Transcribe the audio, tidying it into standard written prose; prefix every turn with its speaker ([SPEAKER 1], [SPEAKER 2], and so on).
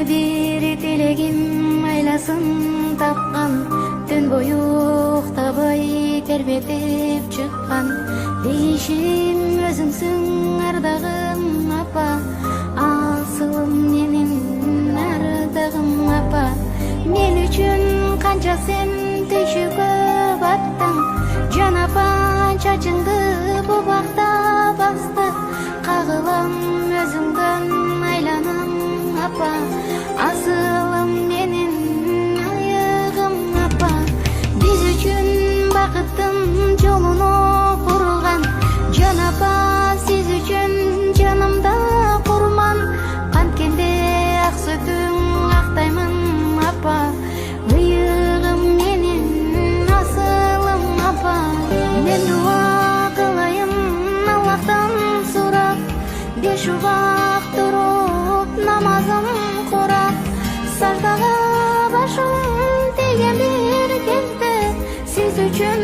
[SPEAKER 1] bir tilегим айласын тапкан, түн бою уктабай тербетип чыккан. Дейишим өзүңсүң ардагым апа, асылым менин ардагым апа. Мен үчүн канча сен түйшүккө баттың, жан апа чачыңды бу бакта басты. Кагылам өзүңдөн айланам апа, асылым менин айыгым апа. Биз үчүн бакыттын жолуну курган, жан апа сиз үчүн жанымда курман. Канткенде ак сүтүң актаймын апа, ыйыгым менин асылым апа. Мен дуа кылайын Аллахтан сурап, 5 убак туруп намазым курап. Саждага башым тийген бир кезде, сиз үчүн